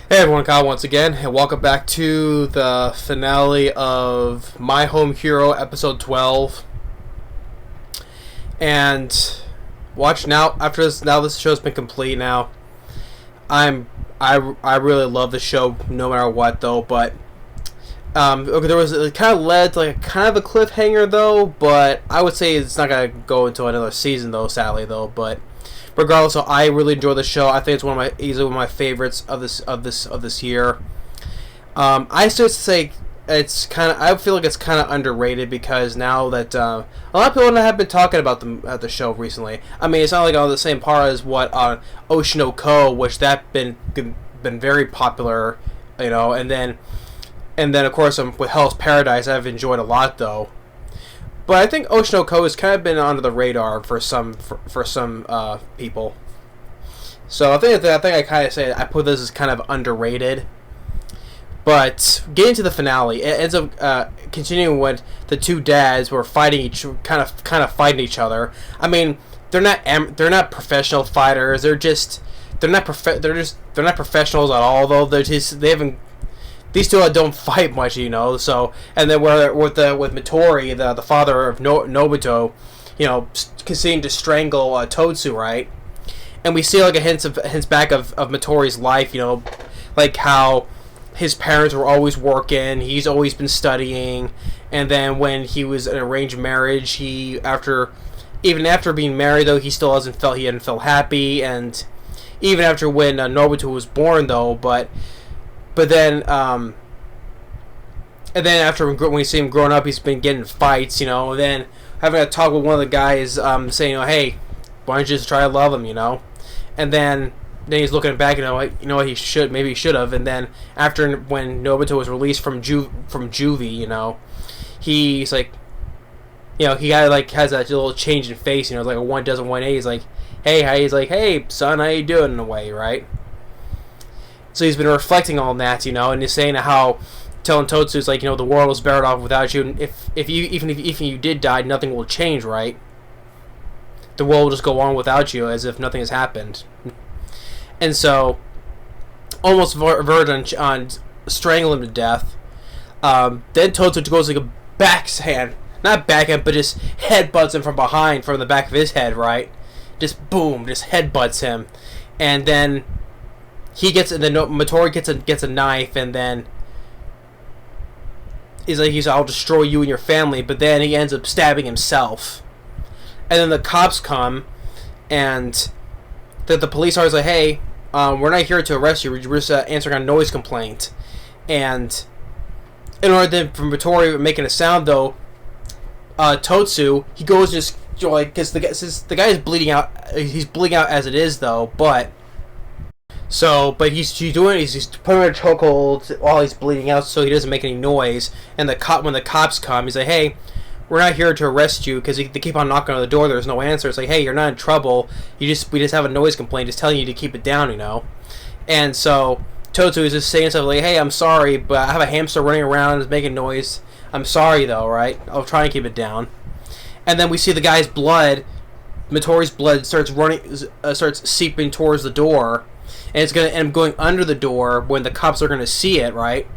Hey everyone, Kyle once again, and welcome back to the finale of My Home Hero episode 12. And watch now, after this, now this show's been complete now. I really love the show no matter what though, but okay, there was, it kind of led to like kind of a cliffhanger though, but I would say it's not gonna go into another season though, sadly though, but regardless, so I really enjoy the show. I think it's easily one of my favorites of this year. I still say it's kind of. I feel like it's kind of underrated because now that a lot of people have been talking about the show recently. I mean, it's not like on the same par as what Oshinoko, which that been very popular, and then of course with Hell's Paradise, I've enjoyed a lot though. But I think Oshinoko has kind of been under the radar for some people. So I think I kind of say I put this as kind of underrated. But getting to the finale, it ends up continuing when the two dads were fighting kind of fighting each other. I mean, they're not professional fighters. They're not professionals at all though. They haven't. These two don't fight much, So, and then with Midori, the father of Nobuto, continuing to strangle Totsu, right? And we see like a hints back of Midori's life, like how his parents were always working, he's always been studying, and then when he was in an arranged marriage, even after being married though, he hadn't felt happy, and even after when Nobuto was born though, but then, and then after when we see him growing up, he's been getting fights, and then having a talk with one of the guys, saying, hey, why don't you just try to love him, and then he's looking back, what he should have, and then after when Nobuto was released from juvie, he's like, he has that little change in face, like a 180. He's like, hey, son, how you doing in a way, right? So he's been reflecting on that, and he's saying how, telling Totsu, it's like, the world was better off without you, and if you did die, nothing will change, right? The world will just go on without you, as if nothing has happened. And so, almost verged on strangling him to death. Then Totsu goes like a backhand, not backhand, but just headbutts him from behind, from the back of his head, right? Just boom, just headbutts him, and then Midori gets a knife, and then he's like, I'll destroy you and your family, but then he ends up stabbing himself. And then the cops come, and the police are like, hey, we're not here to arrest you, we're just answering a noise complaint. And in order for Midori making a sound though, Totsu, he goes just, because the guy is bleeding out, he's bleeding out as it is though, but he's putting him in a chokehold while he's bleeding out so he doesn't make any noise. And when the cops come, he's like, hey, we're not here to arrest you, because they keep on knocking on the door, there's no answer. It's like, hey, you're not in trouble, we just have a noise complaint, just telling you to keep it down, And so Totsu is just saying stuff like, hey, I'm sorry, but I have a hamster running around, it's making noise, I'm sorry though, right? I'll try and keep it down. And then we see the guy's blood, Midori's blood starts seeping towards the door, and it's going to end up going under the door when the cops are going to see it, right?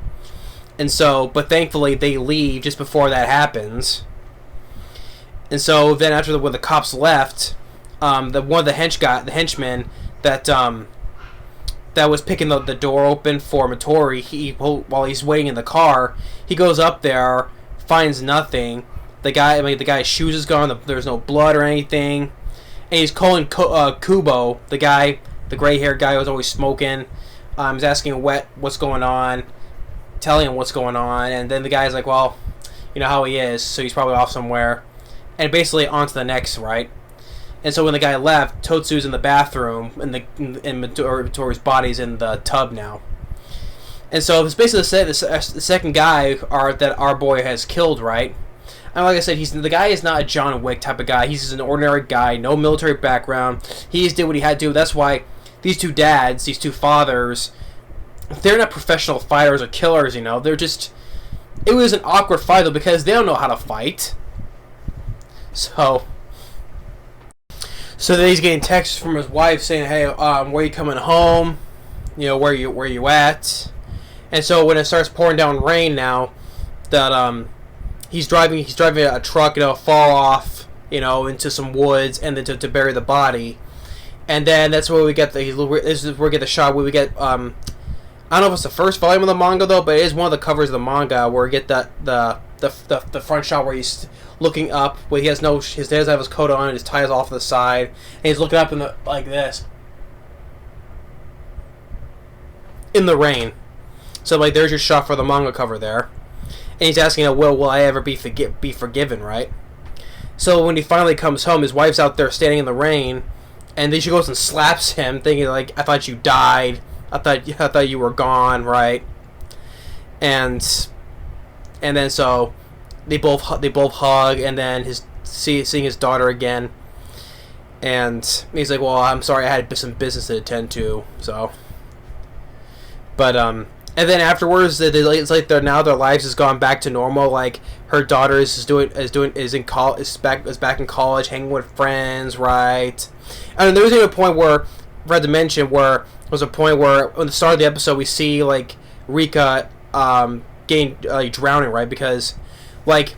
And so, but thankfully they leave just before that happens. And so then when the cops left, one of the henchmen that was picking the door open for Midori, while he's waiting in the car, he goes up there, finds nothing. The guy's shoes is gone. There's no blood or anything, and he's calling Kubo, the gray-haired guy who was always smoking. He's asking what's going on, telling him what's going on, and then the guy's like, well, you know how he is, so he's probably off somewhere. And basically on to the next, right? And so when the guy left, Totsu's in the bathroom, and Midori's body's in the tub now. And so it's basically the second guy that our boy has killed, right? And like I said, the guy is not a John Wick type of guy. He's just an ordinary guy, no military background. He just did what he had to do. That's why these two dads, these two fathers, they're not professional fighters or killers, They're just... It was an awkward fight, though, because they don't know how to fight. So then he's getting texts from his wife saying, hey, where are you coming home? where you at? And so when it starts pouring down rain now, that he's driving a truck, fall off, into some woods, and then to bury the body. And then that's where we get this is where we get the shot where we get I don't know if it's the first volume of the manga though, but it is one of the covers of the manga where we get the front shot where he's looking up, where he doesn't have his coat on, his tie is off to the side, and he's looking up like this in the rain. So like there's your shot for the manga cover there, and he's asking, will I ever be forgiven, right? So when he finally comes home, his wife's out there standing in the rain, and then she goes and slaps him, thinking like, I thought you died. I thought you were gone, right? And then so they both hug, and then seeing his daughter again, and he's like, well, I'm sorry, I had some business to attend to, so. But and then afterwards, it's like their lives has gone back to normal. Like her daughter is back in college, hanging with friends, right? And there was even a point where I had to mention where there was a point where at the start of the episode we see like Rika drowning, right? Because like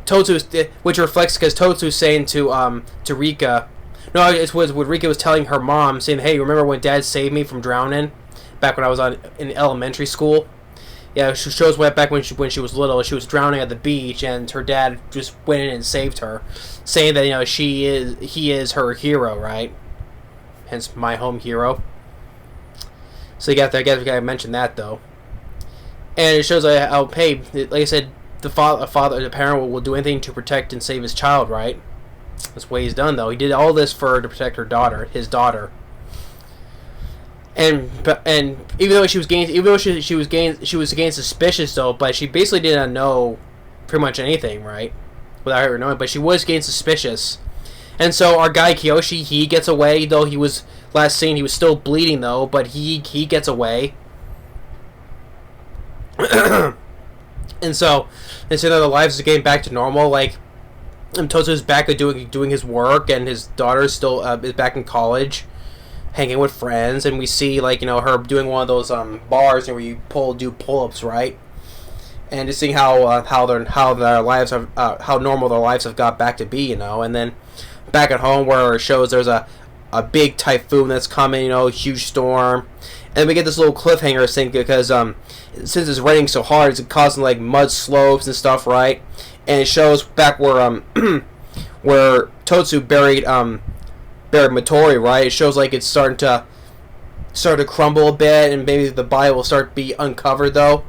Totsu, which reflects because Totsu's saying to Rika, no, it was what Rika was telling her mom, saying, hey, remember when Dad saved me from drowning back when I was in elementary school? Yeah, she shows back when she was little, she was drowning at the beach, and her dad just went in and saved her, saying that he is her hero, right? Hence, my home hero. So you got to mention that though, and it shows how like I said, the parent will do anything to protect and save his child, right? That's what he's done though. He did all this to protect his daughter. And even though she was getting suspicious though, but she basically didn't know pretty much anything, right? Without her knowing, but she was getting suspicious. And so our guy Kiyoshi, he gets away, though he was last seen, he was still bleeding though, but he gets away. and so now the lives are getting back to normal. Like Totsu's back at doing his work, and his daughter still is back in college, hanging with friends, and we see like her doing one of those bars where you do pull-ups, right? And just seeing how their lives have how normal their lives have got back to be, and then back at home where it shows there's a big typhoon that's coming, huge storm, and we get this little cliffhanger thing because since it's raining so hard, it's causing like mud slopes and stuff, right? And it shows back where where Totsu buried Matori, right? It shows like it's starting to crumble a bit, and maybe the body will start to be uncovered though.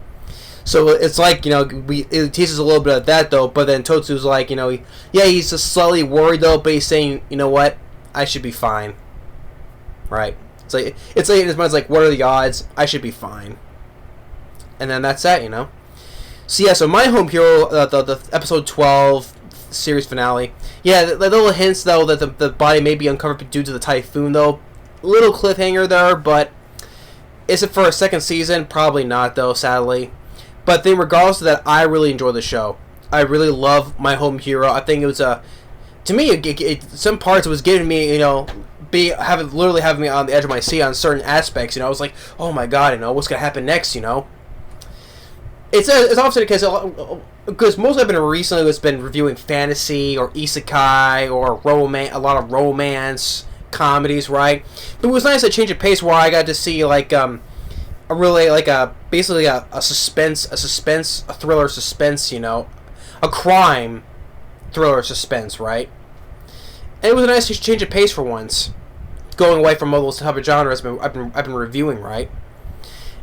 So it's like it teaches a little bit of that though. But then Totsu's like he's just slightly worried though, but he's saying what, I should be fine, right? It's like in his mind's like, what are the odds? I should be fine. And then that's that, So yeah, so My Home Hero, the episode 12 series finale. Yeah, the little hints though that the body may be uncovered due to the typhoon though. Little cliffhanger there, but is it for a second season? Probably not though, sadly. But then regardless of that, I really enjoy the show. I really love My Home Hero. I think it was to me, some parts it was giving me, literally having me on the edge of my seat on certain aspects. I was like, oh my god, what's gonna happen next? It's often the case because mostly I've been recently it's been reviewing fantasy or isekai or romance, a lot of romance comedies, right? But it was nice to change of pace where I got to see like basically a thriller suspense, a crime thriller suspense, right? And it was a nice change of pace for once, going away from all those type of genres I've been reviewing, right?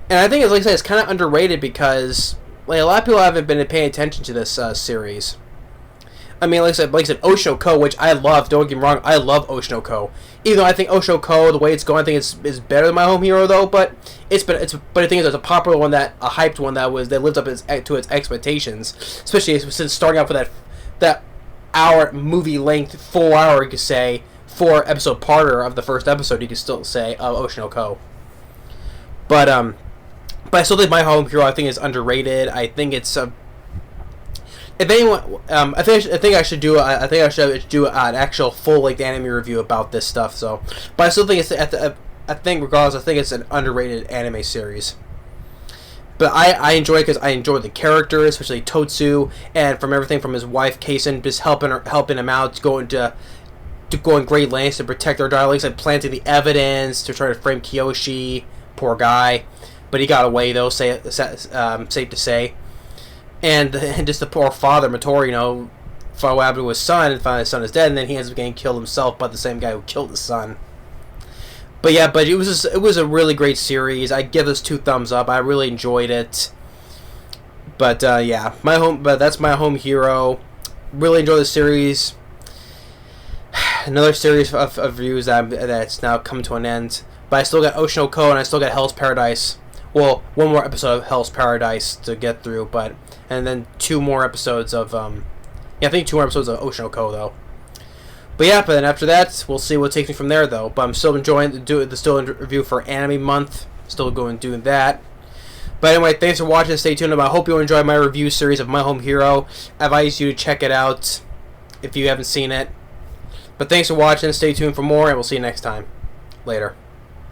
And I think, like I said, it's kind of underrated because like a lot of people haven't been paying attention to this series. I mean, like I said, Oshinoko, which I love. Don't get me wrong, I love Oshinoko. Even though I think Oshinoko, the way it's going, I think is better than My Home Hero, though. But I think it's a popular one, a hyped one that lived up to its expectations, especially since starting off with that hour movie length, 4 hour, you could say, 4 episode parter of the first episode. You could still say of Oshinoko. But I still think My Home Hero, I think, is underrated. I think it's if anyone, I think I should do an actual full anime review about this stuff. So, but I still think it's at I think regardless, I think it's an underrated anime series. But I enjoy it because I enjoy the characters, especially Totsu, and from everything from his wife Kaisen, just helping him out, going great lengths to protect their darlings, and planting the evidence to try to frame Kiyoshi. Poor guy, but he got away though. Safe to say. And just the poor father Motori, found what happened to his son and found his son is dead, and then he ends up getting killed himself by the same guy who killed his son. But yeah, it was a really great series. I give this 2 thumbs up. I really enjoyed it. But yeah, that's My Home Hero. Really enjoyed the series. Another series of reviews that's now come to an end. But I still got Ocean Oko and I still got Hell's Paradise. Well, one more episode of Hell's Paradise to get through, and then 2 more episodes of I think 2 more episodes of Ocean Oko though. But yeah, but then after that, we'll see what takes me from there, though. But I'm still enjoying the still review for Anime Month. Still going doing that. But anyway, thanks for watching. Stay tuned. I hope you enjoyed my review series of My Home Hero. I advise you to check it out if you haven't seen it. But thanks for watching. Stay tuned for more, and we'll see you next time. Later.